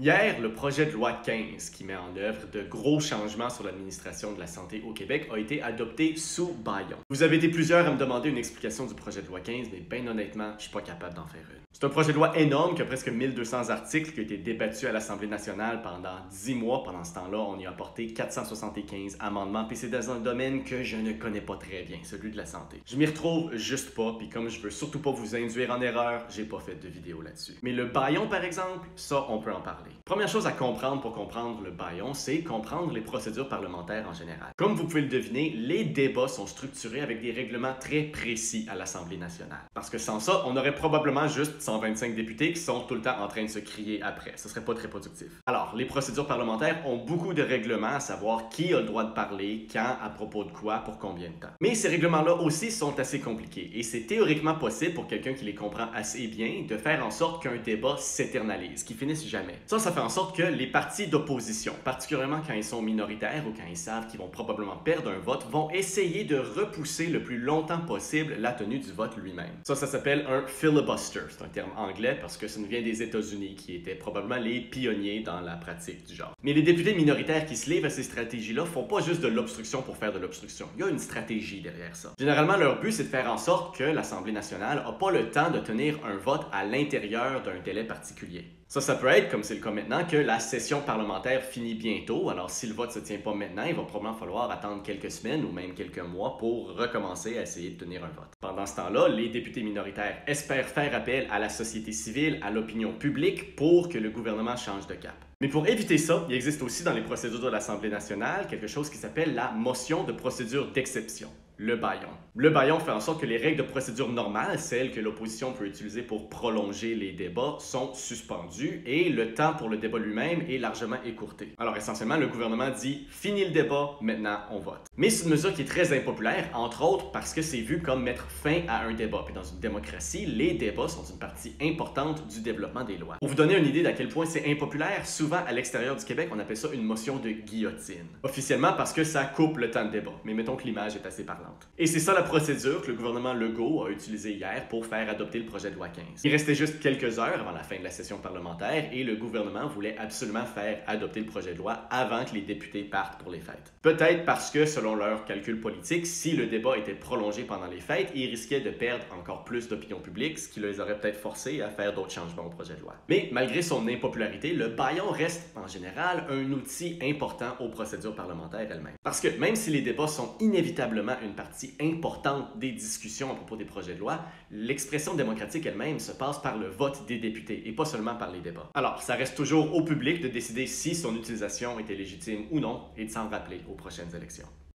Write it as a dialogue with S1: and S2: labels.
S1: Hier, le projet de loi 15, qui met en œuvre de gros changements sur l'administration de la santé au Québec, a été adopté sous bâillon. Vous avez été plusieurs à me demander une explication du projet de loi 15, mais bien honnêtement, je suis pas capable d'en faire une. C'est un projet de loi énorme qui a presque 1200 articles qui a été débattu à l'Assemblée nationale pendant 10 mois. Pendant ce temps-là, on y a apporté 475 amendements, puis c'est dans un domaine que je ne connais pas très bien, celui de la santé. Je m'y retrouve juste pas, puis comme je veux surtout pas vous induire en erreur, j'ai pas fait de vidéo là-dessus. Mais le bâillon, par exemple, ça, on peut en parler. Première chose à comprendre pour comprendre le bâillon, c'est comprendre les procédures parlementaires en général. Comme vous pouvez le deviner, les débats sont structurés avec des règlements très précis à l'Assemblée nationale. Parce que sans ça, on aurait probablement juste 125 députés qui sont tout le temps en train de se crier après. Ce serait pas très productif. Alors, les procédures parlementaires ont beaucoup de règlements à savoir qui a le droit de parler, quand, à propos de quoi, pour combien de temps. Mais ces règlements-là aussi sont assez compliqués et c'est théoriquement possible pour quelqu'un qui les comprend assez bien de faire en sorte qu'un débat s'éternalise, qu'il finisse jamais. Ça fait en sorte que les partis d'opposition, particulièrement quand ils sont minoritaires ou quand ils savent qu'ils vont probablement perdre un vote, vont essayer de repousser le plus longtemps possible la tenue du vote lui-même. Ça s'appelle un filibuster. C'est un terme anglais parce que ça nous vient des États-Unis qui étaient probablement les pionniers dans la pratique du genre. Mais les députés minoritaires qui se livrent à ces stratégies-là font pas juste de l'obstruction pour faire de l'obstruction. Il y a une stratégie derrière ça. Généralement, leur but, c'est de faire en sorte que l'Assemblée nationale n'a pas le temps de tenir un vote à l'intérieur d'un délai particulier. Ça peut être, comme c'est le cas maintenant, que la session parlementaire finit bientôt. Alors, si le vote ne se tient pas maintenant, il va probablement falloir attendre quelques semaines ou même quelques mois pour recommencer à essayer de tenir un vote. Pendant ce temps-là, les députés minoritaires espèrent faire appel à la société civile, à l'opinion publique pour que le gouvernement change de cap. Mais pour éviter ça, il existe aussi dans les procédures de l'Assemblée nationale quelque chose qui s'appelle la motion de procédure d'exception. Le bâillon. Le bâillon fait en sorte que les règles de procédure normales, celles que l'opposition peut utiliser pour prolonger les débats, sont suspendues et le temps pour le débat lui-même est largement écourté. Alors essentiellement, le gouvernement dit « Fini le débat, maintenant on vote ». Mais c'est une mesure qui est très impopulaire, entre autres parce que c'est vu comme mettre fin à un débat. Puis dans une démocratie, les débats sont une partie importante du développement des lois. Pour vous donner une idée d'à quel point c'est impopulaire, souvent à l'extérieur du Québec, on appelle ça une motion de guillotine. Officiellement parce que ça coupe le temps de débat, mais mettons que l'image est assez parlante. Et c'est ça la procédure que le gouvernement Legault a utilisée hier pour faire adopter le projet de loi 15. Il restait juste quelques heures avant la fin de la session parlementaire et le gouvernement voulait absolument faire adopter le projet de loi avant que les députés partent pour les fêtes. Peut-être parce que, selon leurs calculs politiques, si le débat était prolongé pendant les fêtes, ils risquaient de perdre encore plus d'opinion publique, ce qui les aurait peut-être forcés à faire d'autres changements au projet de loi. Mais malgré son impopularité, le bâillon reste, en général, un outil important aux procédures parlementaires elles-mêmes. Parce que même si les débats sont inévitablement une partie importante des discussions à propos des projets de loi, l'expression démocratique elle-même se passe par le vote des députés et pas seulement par les débats. Alors, ça reste toujours au public de décider si son utilisation était légitime ou non et de s'en rappeler aux prochaines élections.